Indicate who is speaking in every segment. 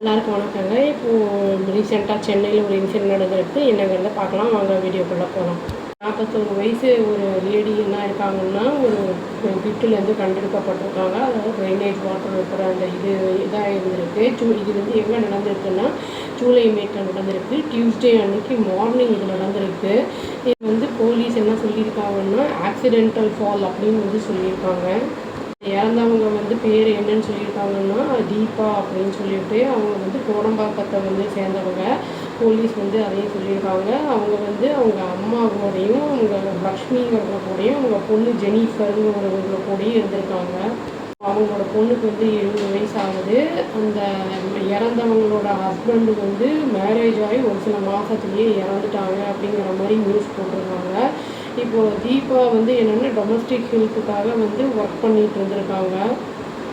Speaker 1: எல்லாருக்கும் வணக்கங்க. இப்போது ரீசெண்டாக சென்னையில் ஒரு இன்சிடென்ட் நடந்திருக்கு. என்னங்கிறத பார்க்கலாம் வாங்க, வீடியோக்குள்ளே போகலாம். 41 வயசு ஒரு லேடி என்ன இருக்காங்கன்னா, ஒரு பிட்டுலேருந்து கண்டெடுக்கப்பட்டிருக்காங்க. அதாவது ட்ரைனேஜ் வாட்டர் இருக்கிற அந்த இதாக இருந்திருக்கு. இது வந்து எங்கே நடந்திருக்குன்னா, சூளைமேட்டில் நடந்திருக்கு. டியூஸ்டே அன்னைக்கு மார்னிங் இது நடந்திருக்கு. இது வந்து போலீஸ் என்ன சொல்லியிருக்காங்கன்னா, ஆக்சிடென்டல் ஃபால் அப்படின்னு வந்து சொல்லியிருக்காங்க. இறந்தவங்க வந்து பேர் என்னன்னு சொல்லியிருக்காங்கன்னா, தீபா அப்படின்னு சொல்லிட்டு அவங்க வந்து கோடம்பாக்கத்தை வந்து சேர்ந்தவங்க. போலீஸ் வந்து அதையும் சொல்லியிருக்காங்க. அவங்க வந்து அவங்க அம்மா கூடயும், அவங்க லக்ஷ்மிங்கிறவங்க கூடயும், அவங்க பொண்ணு ஜெனிஃபருங்கிறவங்க கூடயும் இருந்திருக்காங்க. அவங்களோட பொண்ணுக்கு வந்து 70 வயசு ஆகுது. அந்த இறந்தவங்களோட ஹஸ்பண்டு வந்து மேரேஜ் ஆகி ஒரு சில மாதத்துலேயே இறந்துட்டாங்க அப்படிங்கிற மாதிரி நியூஸ் போட்டிருக்காங்க. இப்போது தீபா வந்து என்னென்னா டொமஸ்டிக் ஹெல்த்துக்காக வந்து ஒர்க் பண்ணிகிட்டு இருந்திருக்காங்க.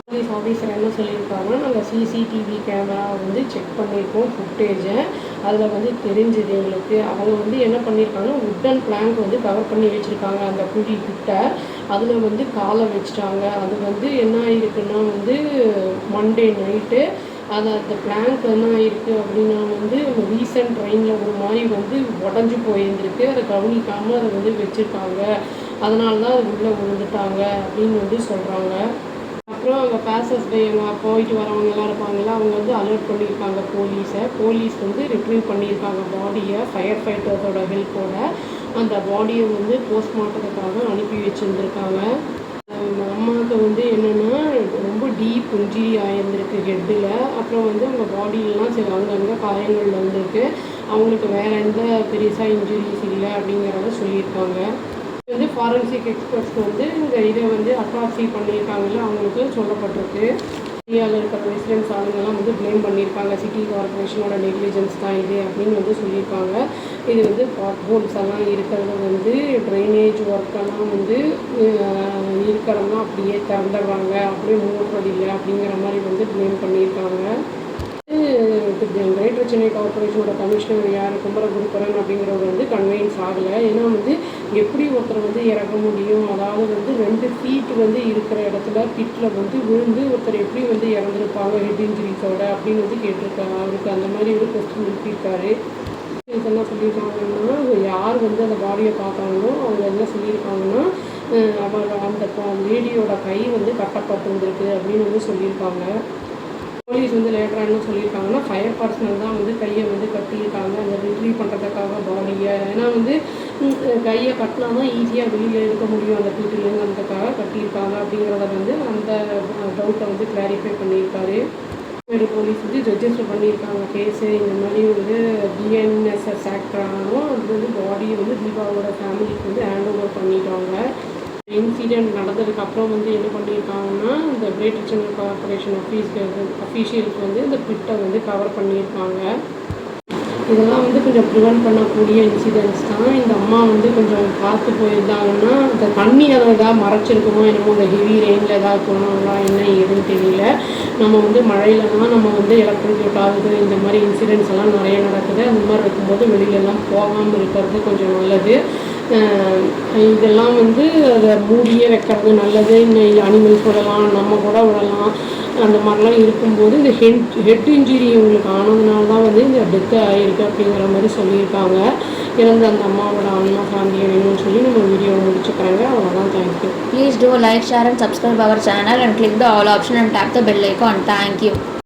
Speaker 1: போலீஸ் ஆஃபீஸர் என்ன சொல்லியிருக்காங்கன்னா, நாங்கள் சிசிடிவி கேமரா வந்து செக் பண்ணியிருக்கோம் ஃபுட்டேஜை. அதில் வந்து தெரிஞ்சுது எங்களுக்கு. அவங்க வந்து என்ன பண்ணியிருக்காங்கன்னா, வுட்டன் பிளாங்க் வந்து கவர் பண்ணி வச்சுருக்காங்க அந்த குழி கிட்ட. அதில் வந்து காலை வச்சுட்டாங்க. அது வந்து என்ன ஆயிருக்குன்னா வந்து மண்டே நைட்டு அந்த பிளாங்க் என்ன ஆயிருக்கு அப்படின்னா வந்து ரீசன்ட் ட்ரெயினில் ஒரு மாதிரி வந்து உடஞ்சி போயிருந்துருக்கு. அதை கவனிக்காமல் அதை வந்து வச்சுருக்காங்க. அதனால தான் அது உள்ளே விழுந்துட்டாங்க அப்படின்னு வந்து சொல்கிறாங்க. அப்புறம் அங்கே பேசஸ் பை அங்கே போயிட்டு வரவங்கெல்லாம் இருப்பாங்கள்ல, அவங்க வந்து அலர்ட் பண்ணியிருக்காங்க போலீஸை. போலீஸ் வந்து ரிட்ரீவ் பண்ணியிருக்காங்க பாடியை ஃபயர் ஃபைட்டர்ஸோட ஹெல்ப்போட. அந்த பாடியை வந்து போஸ்ட்மார்ட்டத்துக்காக அனுப்பி வச்சுருந்துருக்காங்க. அம்மாவுக்கு வந்து என்னென்னா ரொம்ப டீப் இன்ஜுரி ஆகியிருந்திருக்கு ஹெட்டில். அப்புறம் வந்து அவங்க பாடியிலலாம் சரி அங்கங்கே காயங்கள் வந்திருக்கு. அவங்களுக்கு வேறு எந்த பெருசாக இன்ஜுரிஸ் இல்லை அப்படிங்கிறத சொல்லியிருக்காங்க. வந்து ஃபாரன்சிக் எக்ஸ்பர்ட்ஸ் வந்து இந்த இதை வந்து அட்டாப்சி பண்ணியிருக்காங்கல்ல, அவங்களுக்கு சொல்லப்பட்டிருக்கு. இந்தியாவில் இருக்கிற ரெசிடென்ட்ஸ் ஆளுங்கெல்லாம் வந்து ப்ளேம் பண்ணியிருக்காங்க. சிட்டி கார்பரேஷனோட நெக்லிஜென்ஸ் தான் இது அப்படின்னு வந்து சொல்லியிருக்காங்க. இது வந்து பாட் ஹோல்ஸ் எல்லாம் இருக்கிறது வந்து ட்ரைனேஜ் ஒர்க்கெல்லாம் வந்து இருக்கிறதெல்லாம் அப்படியே திறந்துடுறாங்க, அப்படியே மூடுறது இல்லை அப்படிங்கிற மாதிரி வந்து ப்ளேம் பண்ணியிருக்காங்க. கிரேட்டர் சென்னை கார்பரேஷனோட கமிஷனர் யார் குமரகுருபரன் அப்படிங்கிறவர் வந்து கன்வின்ஸ் ஆகலை. ஏன்னா வந்து எப்படி ஒருத்தர் வந்து இறக்க முடியும், அதாவது வந்து 2 ஃபீட் வந்து இருக்கிற இடத்துல பிட்டில் வந்து விழுந்து ஒருத்தர் எப்படி வந்து இறந்துருப்பாங்க ஹெட் இன்ஜுரிஸோட அப்படின்னு வந்து கேட்டிருக்காங்க. அவருக்கு அந்த மாதிரி ஒரு கொஸ்டின் எழுப்பியிருக்காரு. என்ன சொல்லியிருக்காங்கன்னா, யார் வந்து அந்த பாடியை பார்த்தாங்களோ அவங்க என்ன சொல்லியிருக்காங்கன்னா, அந்த லேடியோட கை வந்து கட்டப்பட்டிருந்திருக்கு அப்படின்னு வந்து சொல்லியிருக்காங்க. போலீஸ் வந்து லேட்டராக என்ன சொல்லியிருக்காங்கன்னா, ஃபயர் பர்சனல் தான் வந்து கையை வந்து கட்டியிருக்காங்க அந்த ரிட்ரீவ் பண்ணுறதுக்காக பாடியை. ஏன்னா வந்து கையை கட்டினா தான் ஈஸியாக வெளியில் எடுக்க முடியும் அந்த வீட்டிலேங்கிறதுக்காக கட்டியிருக்காங்க அப்படிங்கிறத வந்து அந்த டவுட்டை வந்து கிளாரிஃபை பண்ணியிருக்காரு. போலீஸ் வந்து ரெஜிஸ்டர் பண்ணியிருக்காங்க கேஸு. இந்த மாதிரி வந்து பிஎன்எஸ்எஸ் ஆக்டாகவும் அது வந்து பாடியை வந்து தீபாவோட ஃபேமிலிக்கு வந்து ஹேண்ட் ஓவர் பண்ணிட்டாங்க. இன்சிடெண்ட் நடந்ததுக்கப்புறம் வந்து என்ன பண்ணியிருக்காங்கன்னா, இந்த கிரேட்டர் சென்னை கார்பரேஷன் அஃபீஷியலுக்கு வந்து இந்த பிட்டை வந்து கவர் பண்ணியிருக்காங்க. இதெல்லாம் வந்து கொஞ்சம் ப்ரிவெண்ட் பண்ணக்கூடிய இன்சிடென்ட்ஸ் தான். இந்த அம்மா வந்து கொஞ்சம் பார்த்து போயிருந்தாங்கன்னா, இந்த தண்ணி அதை எதாவது மறைச்சிருக்குமோ என்னமோ, இந்த ஹெவி ரெயினில் எதாவது போனாங்களா என்ன ஏதுன்னு தெரியல. நம்ம வந்து மழையிலலாம் நம்ம வந்து எலக்ட்ரிக் ஆகுது, இந்த மாதிரி இன்சிடென்ட்ஸ் எல்லாம் நிறைய நடக்குது. அந்த மாதிரி இருக்கும்போது வெளியிலலாம் போகாமல் இருக்கிறது கொஞ்சம் நல்லது. இதெல்லாம் வந்து அதை மூடியே வைக்கிறது நல்லது. இன்னும் அனிமல்ஸ் விடலாம், நம்ம கூட விடலாம். அந்த மாதிரிலாம் இருக்கும்போது இந்த ஹெட் இன்ஜுரி உங்களுக்கு ஆனதுனால தான் வந்து இந்த டெத்து ஆகிருக்கு அப்படிங்கிற மாதிரி சொல்லியிருக்காங்க. இறந்த அந்த அம்மாவோட ஆன்மா சாந்தி வேணும்னு சொல்லி நம்ம வீடியோ முடிச்சுக்கிறாங்க. அவ்வளோதான். Thank you.
Speaker 2: Please do like, share and subscribe our channel and click the all option and tap the bell icon. Thank you.